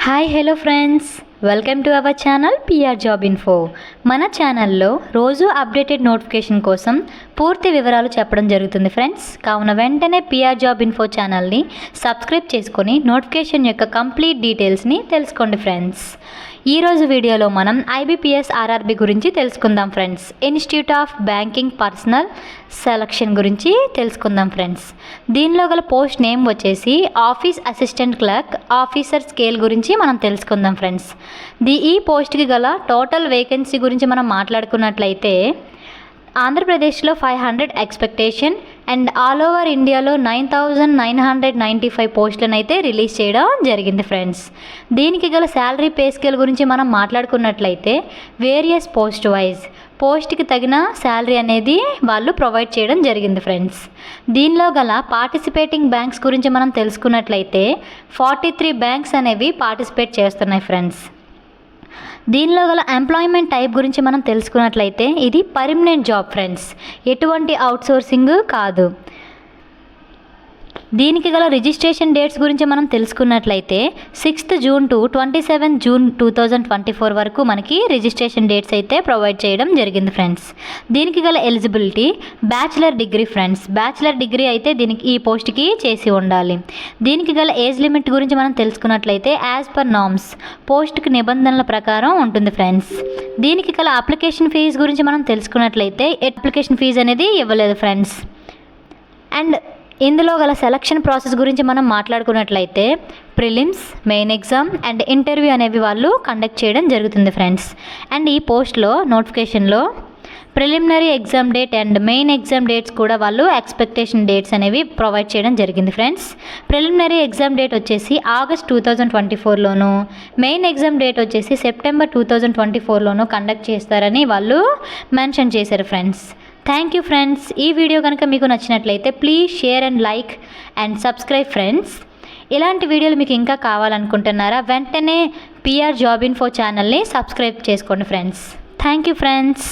Hi hello friends, welcome to our channel PR job info. మన ఛానల్లో రోజు updated notification కోసం పూర్తి వివరాలు చెప్పడం జరుగుతుంది ఫ్రెండ్స్. కావున వెంటనే పిఆర్ జాబ్ ఇన్ఫో ఛానల్ని సబ్స్క్రైబ్ చేసుకొని నోటిఫికేషన్ యొక్క కంప్లీట్ డీటెయిల్స్ని తెలుసుకోండి ఫ్రెండ్స్. ఈరోజు వీడియోలో మనం ఐబీపీఎస్ ఆర్ఆర్బీ గురించి తెలుసుకుందాం friends. Institute of banking personal selection గురించి తెలుసుకుందాం ఫ్రెండ్స్. దీనిలో గల పోస్ట్ నేమ్ వచ్చేసి office assistant clerk officer scale గురించి మనం తెలుసుకుందాం ఫ్రెండ్స్. ఈ పోస్ట్కి గల టోటల్ వేకెన్సీ గురించి మనం మాట్లాడుకున్నట్లయితే ఆంధ్రప్రదేశ్లో 500 ఎక్స్పెక్టేషన్ అండ్ ఆల్ ఓవర్ ఇండియాలో 9,995 పోస్టులను అయితే రిలీజ్ చేయడం జరిగింది ఫ్రెండ్స్. దీనికి గల శాలరీ పే స్కేల్ గురించి మనం మాట్లాడుకున్నట్లయితే వేరియస్ పోస్ట్ వైజ్ పోస్ట్కి తగిన శాలరీ అనేది వాళ్ళు ప్రొవైడ్ చేయడం జరిగింది ఫ్రెండ్స్. దీనిలో గల పార్టిసిపేటింగ్ బ్యాంక్స్ గురించి మనం తెలుసుకున్నట్లయితే 43 బ్యాంక్స్ అనేవి పార్టిసిపేట్ చేస్తున్నాయి ఫ్రెండ్స్. దీనిలో గల ఎంప్లాయ్మెంట్ టైప్ గురించి మనం తెలుసుకున్నట్లయితే ఇది పర్మనెంట్ జాబ్ ఫ్రెండ్స్, ఎటువంటి అవుట్సోర్సింగ్ కాదు. దీనికి గల రిజిస్ట్రేషన్ డేట్స్ గురించి మనం తెలుసుకున్నట్లయితే 6th June to 27th June 2024 వరకు మనకి రిజిస్ట్రేషన్ డేట్స్ అయితే ప్రొవైడ్ చేయడం జరిగింది ఫ్రెండ్స్. దీనికి గల eligibility bachelor degree friends, bachelor degree అయితే ఈ పోస్ట్కి చేసి ఉండాలి. దీనికి గల ఏజ్ లిమిట్ గురించి మనం తెలుసుకున్నట్లయితే యాజ్ పర్ నార్మ్స్ పోస్ట్కి నిబంధనల ప్రకారం ఉంటుంది ఫ్రెండ్స్. దీనికి గల అప్లికేషన్ ఫీజు గురించి మనం తెలుసుకున్నట్లయితే అప్లికేషన్ ఫీజు అనేది ఇవ్వలేదు ఫ్రెండ్స్. అండ్ ఇందులో గల సెలక్షన్ ప్రాసెస్ గురించి మనం మాట్లాడుకున్నట్లయితే prelims, main exam and interview అనేవి వాళ్ళు కండక్ట్ చేయడం జరుగుతుంది ఫ్రెండ్స్. అండ్ ఈ పోస్ట్లో నోటిఫికేషన్లో preliminary exam date and main exam dates కూడా వాళ్ళు ఎక్స్పెక్టేషన్ డేట్స్ అనేవి ప్రొవైడ్ చేయడం జరిగింది ఫ్రెండ్స్. ప్రిలిమినరీ ఎగ్జామ్ డేట్ వచ్చేసి August 2024లోను, మెయిన్ ఎగ్జామ్ డేట్ వచ్చేసి September 2024లోను కండక్ట్ చేస్తారని వాళ్ళు మెన్షన్ చేశారు ఫ్రెండ్స్. Thank you friends. ఈ వీడియో కనుక మీకు నచ్చినట్లయితే please share and like and subscribe friends. ఇలాంటి వీడియోలు మీకు ఇంకా కావాలనుకుంటున్నారా? వెంటనే పిఆర్ జాబ్ ఇన్ఫో ఛానల్ని సబ్స్క్రైబ్ చేసుకోండి ఫ్రెండ్స్. Thank you friends.